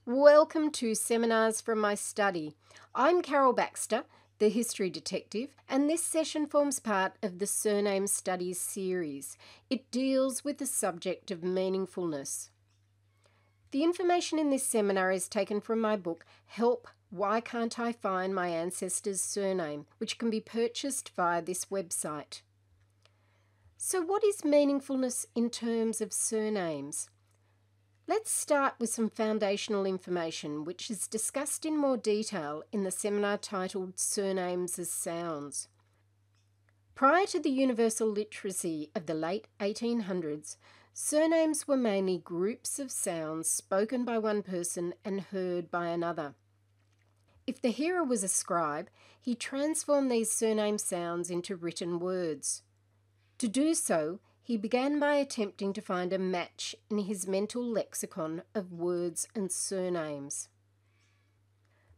Welcome to Seminars from My Study. I'm Carol Baxter, the History Detective, and this session forms part of the Surname Studies series. It deals with the subject of meaningfulness. The information in this seminar is taken from my book, Help, Why Can't I Find My Ancestor's Surname, which can be purchased via this website. So what is meaningfulness in terms of surnames? Let's start with some foundational information which is discussed in more detail in the seminar titled Surnames as Sounds. Prior to the universal literacy of the late 1800s, surnames were mainly groups of sounds spoken by one person and heard by another. If the hearer was a scribe, he transformed these surname sounds into written words. To do so, he began by attempting to find a match in his mental lexicon of words and surnames.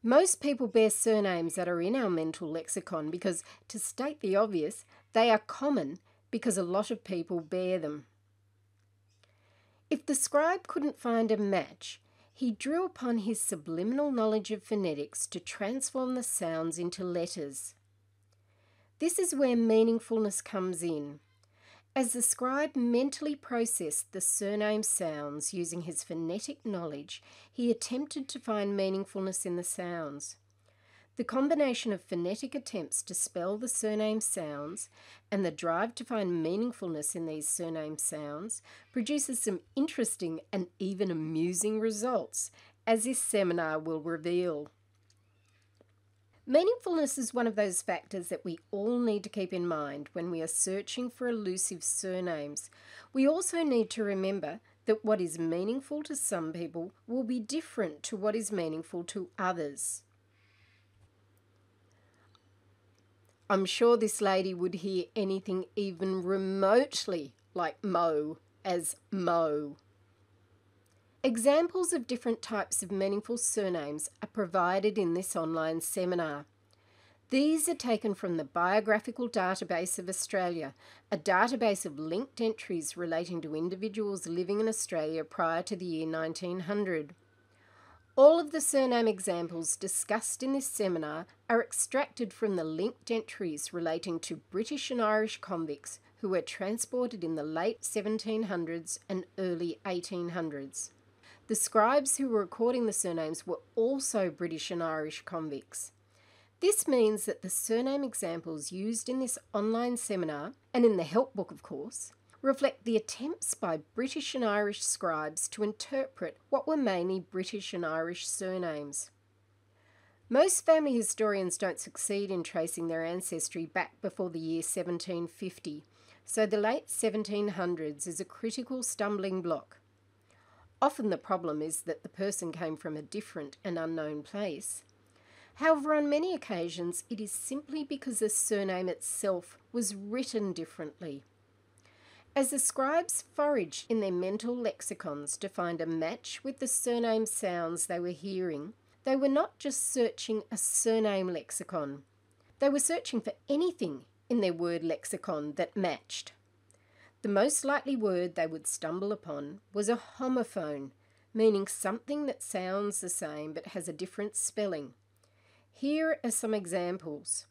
Most people bear surnames that are in our mental lexicon because, to state the obvious, they are common because a lot of people bear them. If the scribe couldn't find a match, he drew upon his subliminal knowledge of phonetics to transform the sounds into letters. This is where meaningfulness comes in. As the scribe mentally processed the surname sounds using his phonetic knowledge, he attempted to find meaningfulness in the sounds. The combination of phonetic attempts to spell the surname sounds and the drive to find meaningfulness in these surname sounds produces some interesting and even amusing results, as this seminar will reveal. Meaningfulness is one of those factors that we all need to keep in mind when we are searching for elusive surnames. We also need to remember that what is meaningful to some people will be different to what is meaningful to others. I'm sure this lady would hear anything even remotely like Mo as Mo. Examples of different types of meaningful surnames are provided in this online seminar. These are taken from the Biographical Database of Australia, a database of linked entries relating to individuals living in Australia prior to the year 1900. All of the surname examples discussed in this seminar are extracted from the linked entries relating to British and Irish convicts who were transported in the late 1700s and early 1800s. The scribes who were recording the surnames were also British and Irish convicts. This means that the surname examples used in this online seminar, and in the help book of course, reflect the attempts by British and Irish scribes to interpret what were mainly British and Irish surnames. Most family historians don't succeed in tracing their ancestry back before the year 1750, so the late 1700s is a critical stumbling block. Often the problem is that the person came from a different and unknown place. However, on many occasions, it is simply because the surname itself was written differently. As the scribes foraged in their mental lexicons to find a match with the surname sounds they were hearing, they were not just searching a surname lexicon. They were searching for anything in their word lexicon that matched. The most likely word they would stumble upon was a homophone, meaning something that sounds the same but has a different spelling. Here are some examples.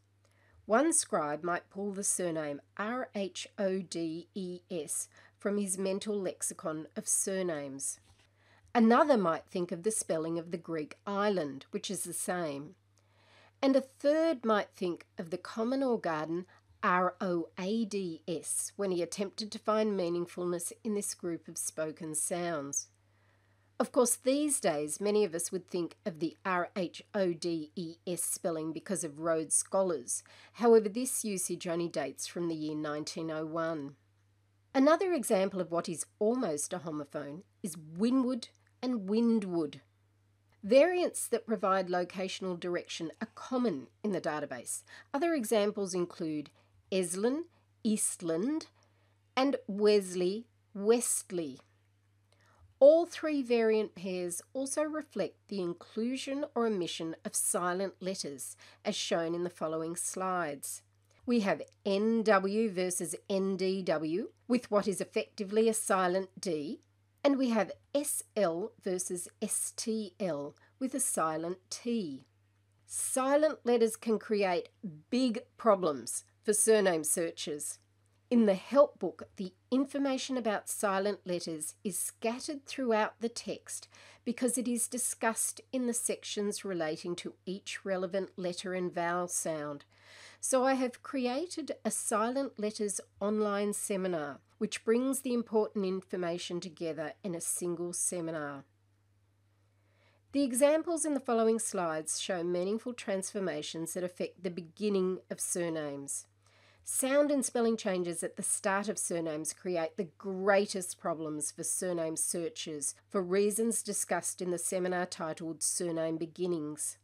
One scribe might pull the surname Rhodes from his mental lexicon of surnames. Another might think of the spelling of the Greek island, which is the same. And a third might think of the common organ ROADS when he attempted to find meaningfulness in this group of spoken sounds. Of course, these days, many of us would think of the Rhodes spelling because of Rhodes scholars. However, this usage only dates from the year 1901. Another example of what is almost a homophone is Winwood and Windwood. Variants that provide locational direction are common in the database. Other examples include Eslin, Eastland, and Wesley, Westley. All three variant pairs also reflect the inclusion or omission of silent letters, as shown in the following slides. We have NW versus NDW, with what is effectively a silent D, And we have SL versus STL with a silent T. Silent letters can create big problems for surname searches. In the help book, the information about silent letters is scattered throughout the text because it is discussed in the sections relating to each relevant letter and vowel sound. So I have created a silent letters online seminar, which brings the important information together in a single seminar. The examples in the following slides show meaningful transformations that affect the beginning of surnames. Sound and spelling changes at the start of surnames create the greatest problems for surname searchers for reasons discussed in the seminar titled Surname Beginnings.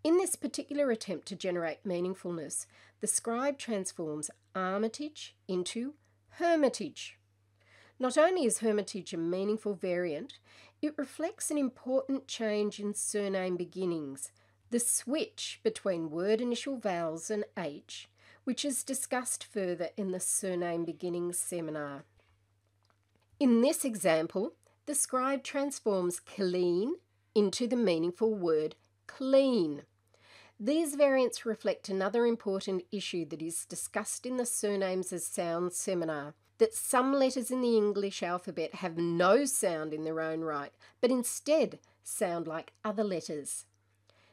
In this particular attempt to generate meaningfulness, the scribe transforms Armitage into Hermitage. Not only is Hermitage a meaningful variant, it reflects an important change in surname beginnings, the switch between word initial vowels and H, which is discussed further in the Surname Beginnings seminar. In this example, the scribe transforms clean into the meaningful word clean. These variants reflect another important issue that is discussed in the Surnames as Sounds seminar, that some letters in the English alphabet have no sound in their own right, but instead sound like other letters.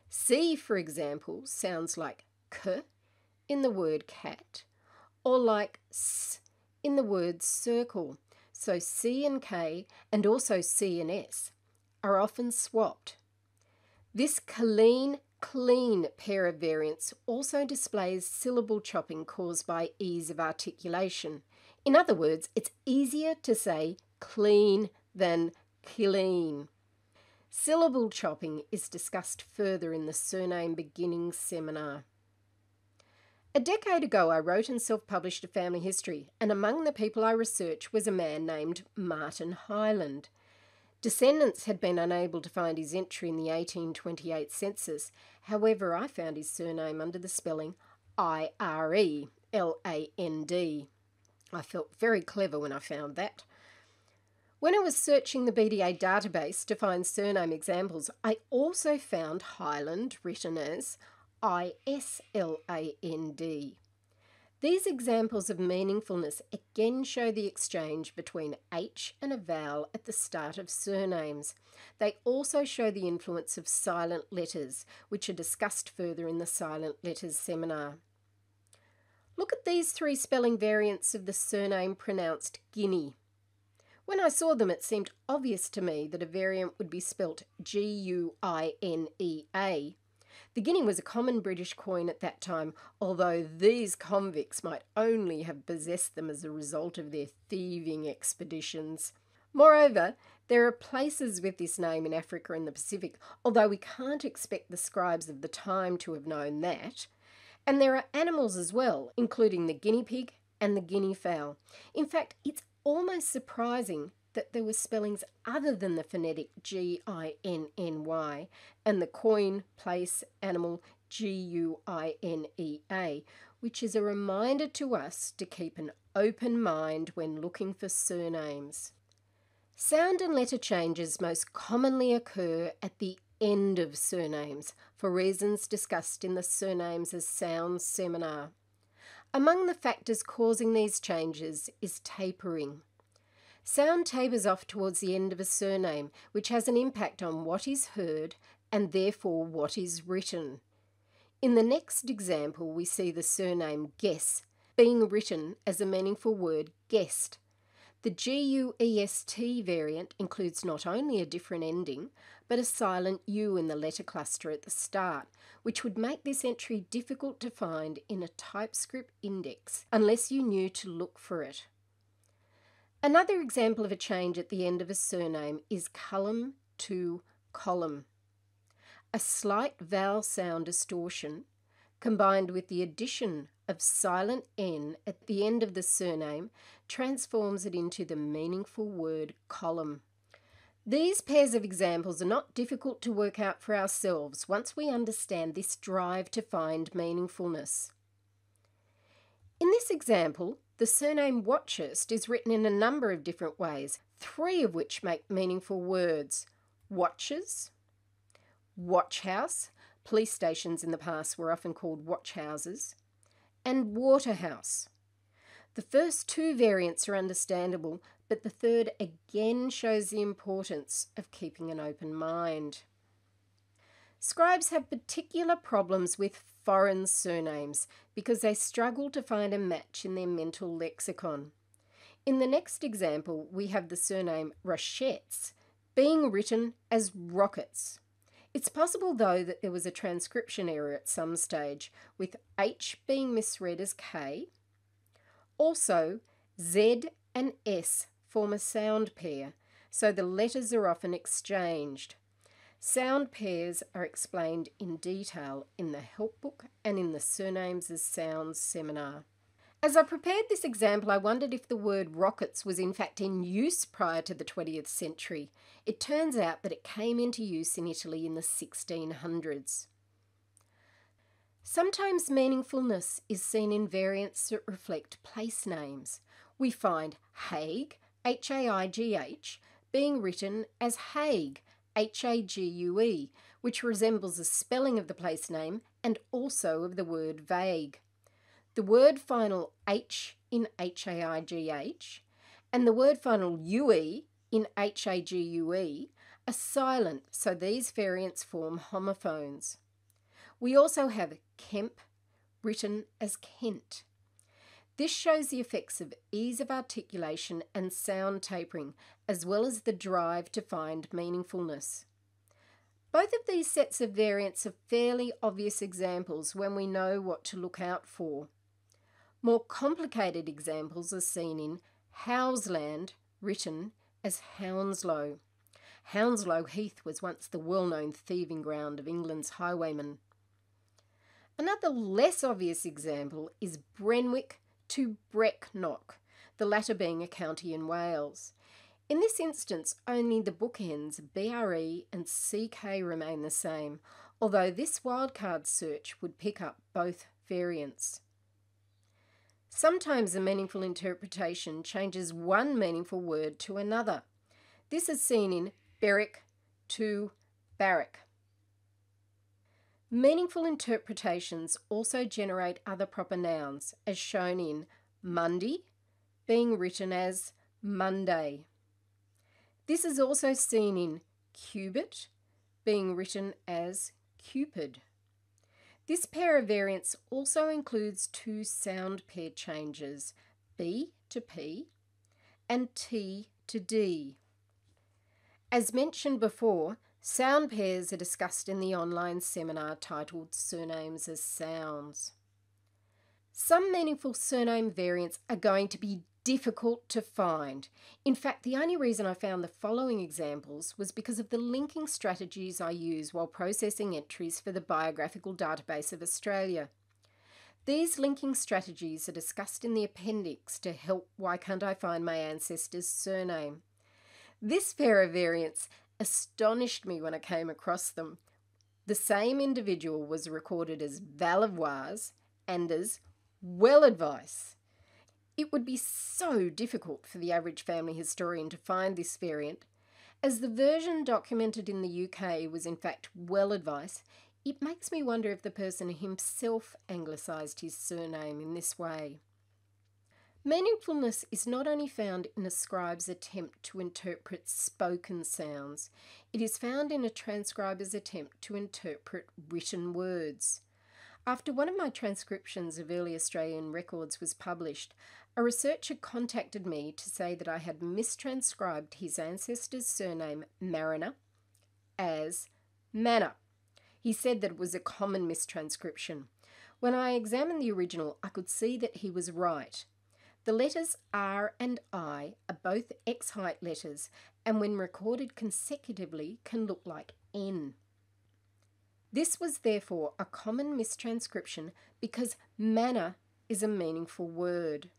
C, for example, sounds like K in the word cat, or like S in the word circle. So C and K, and also C and S, are often swapped. This clean pair of variants also displays syllable chopping caused by ease of articulation. In other words, it's easier to say clean than clean. Syllable chopping is discussed further in the Surname Beginnings seminar. A decade ago, I wrote and self-published a family history, and among the people I researched was a man named Martin Hyland. Descendants had been unable to find his entry in the 1828 census. However, I found his surname under the spelling Ireland. I felt very clever when I found that. When I was searching the BDA database to find surname examples, I also found Hyland written as Island. These examples of meaningfulness again show the exchange between H and a vowel at the start of surnames. They also show the influence of silent letters, which are discussed further in the Silent Letters seminar. Look at these three spelling variants of the surname pronounced Guinea. When I saw them, it seemed obvious to me that a variant would be spelt Guinea. The guinea was a common British coin at that time, although these convicts might only have possessed them as a result of their thieving expeditions. Moreover, there are places with this name in Africa and the Pacific, although we can't expect the scribes of the time to have known that. And there are animals as well, including the guinea pig and the guinea fowl. In fact, it's almost surprising that there were spellings other than the phonetic Ginny and the coin, place, animal Guinea, which is a reminder to us to keep an open mind when looking for surnames. Sound and letter changes most commonly occur at the end of surnames for reasons discussed in the Surnames as Sounds seminar. Among the factors causing these changes is tapering. Sound tapers off towards the end of a surname, which has an impact on what is heard and therefore what is written. In the next example, we see the surname Guess being written as a meaningful word guessed. The GUEST variant includes not only a different ending, but a silent U in the letter cluster at the start, which would make this entry difficult to find in a TypeScript index unless you knew to look for it. Another example of a change at the end of a surname is column to column. A slight vowel sound distortion, combined with the addition of silent N at the end of the surname, transforms it into the meaningful word column. These pairs of examples are not difficult to work out for ourselves once we understand this drive to find meaningfulness. In this example, the surname Watchurst is written in a number of different ways. 3 of which make meaningful words: watches, watch house. Police stations in the past were often called watch houses, and waterhouse. The first 2 variants are understandable, but the third again shows the importance of keeping an open mind. Scribes have particular problems with foreign surnames because they struggle to find a match in their mental lexicon. In the next example, we have the surname Rochettes being written as Rockets. It's possible, though, that there was a transcription error at some stage, with H being misread as K. Also, Z and S form a sound pair, so the letters are often exchanged. Sound pairs are explained in detail in the help book and in the Surnames as Sounds seminar. As I prepared this example, I wondered if the word rockets was in fact in use prior to the 20th century. It turns out that it came into use in Italy in the 1600s. Sometimes meaningfulness is seen in variants that reflect place names. We find Hague, H-A-I-G-H, being written as Hague, H-A-G-U-E, which resembles the spelling of the place name and also of the word vague. The word final H in H-A-I-G-H and the word final UE in H-A-G-U-E are silent, so these variants form homophones. We also have Kemp, written as Kent. This shows the effects of ease of articulation and sound tapering, as well as the drive to find meaningfulness. Both of these sets of variants are fairly obvious examples when we know what to look out for. More complicated examples are seen in Houseland, written as Hounslow. Hounslow Heath was once the well-known thieving ground of England's highwaymen. Another less obvious example is Brenwick to Brecknock, the latter being a county in Wales. In this instance, only the bookends BRE and CK remain the same, although this wildcard search would pick up both variants. Sometimes a meaningful interpretation changes one meaningful word to another. This is seen in Berwick to Barrack. Meaningful interpretations also generate other proper nouns, as shown in Monday, being written as Monday. This is also seen in Cubit, being written as Cupid. This pair of variants also includes 2 sound pair changes, B to P and T to D. As mentioned before, sound pairs are discussed in the online seminar titled Surnames as Sounds. Some meaningful surname variants are going to be difficult to find. In fact, the only reason I found the following examples was because of the linking strategies I use while processing entries for the Biographical Database of Australia. These linking strategies are discussed in the appendix to help Why Can't I Find My Ancestor's Surname. This pair of variants astonished me when I came across them. The same individual was recorded as Valavoise and as Well Advice. It would be so difficult for the average family historian to find this variant. As the version documented in the UK was in fact Well Advice, it makes me wonder if the person himself anglicised his surname in this way. Meaningfulness is not only found in a scribe's attempt to interpret spoken sounds, it is found in a transcriber's attempt to interpret written words. After one of my transcriptions of early Australian records was published, a researcher contacted me to say that I had mistranscribed his ancestor's surname Mariner as Manor. He said that it was a common mistranscription. When I examined the original, I could see that he was right. The letters R and I are both X-height letters, and when recorded consecutively can look like N. This was therefore a common mistranscription because manor is a meaningful word.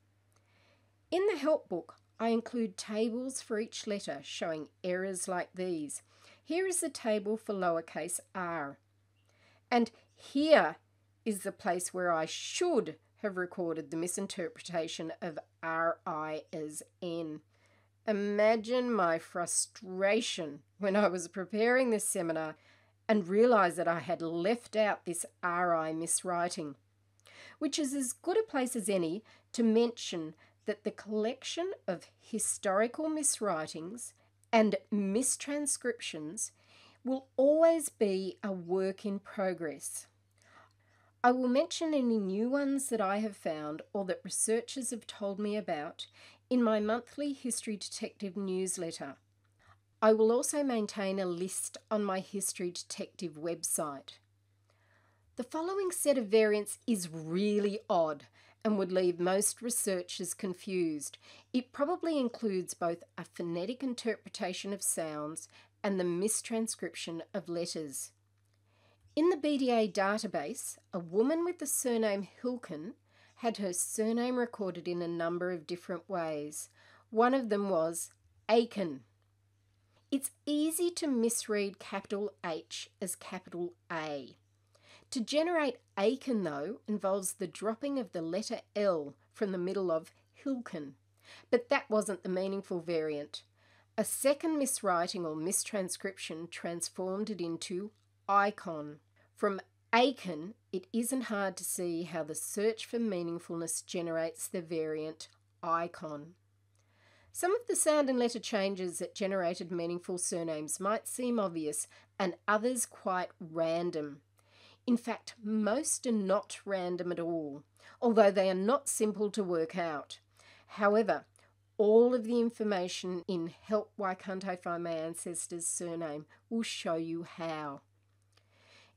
In the help book, I include tables for each letter showing errors like these. Here is the table for lowercase r. And here is the place where I should have recorded the misinterpretation of RI as N. Imagine my frustration when I was preparing this seminar and realised that I had left out this RI miswriting, which is as good a place as any to mention that the collection of historical miswritings and mistranscriptions will always be a work in progress. I will mention any new ones that I have found or that researchers have told me about in my monthly History Detective newsletter. I will also maintain a list on my History Detective website. The following set of variants is really odd and would leave most researchers confused. It probably includes both a phonetic interpretation of sounds and the mistranscription of letters. In the BDA database, a woman with the surname Hilken had her surname recorded in a number of different ways. One of them was Aiken. It's easy to misread capital H as capital A. To generate Aiken, though, involves the dropping of the letter L from the middle of Hilken, but that wasn't the meaningful variant. A second miswriting or mistranscription transformed it into icon. From Aiken, it isn't hard to see how the search for meaningfulness generates the variant icon. Some of the sound and letter changes that generated meaningful surnames might seem obvious and others quite random. In fact, most are not random at all, although they are not simple to work out. However, all of the information in Help Why Can't I Find My Ancestor's Surname will show you how.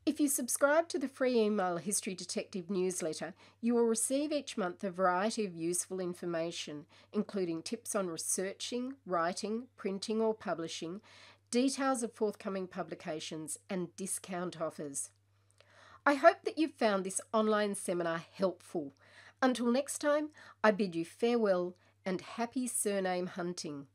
If you subscribe to the free email History Detective newsletter, you will receive each month a variety of useful information, including tips on researching, writing, printing or publishing, details of forthcoming publications, and discount offers. I hope that you've found this online seminar helpful. Until next time, I bid you farewell and happy surname hunting.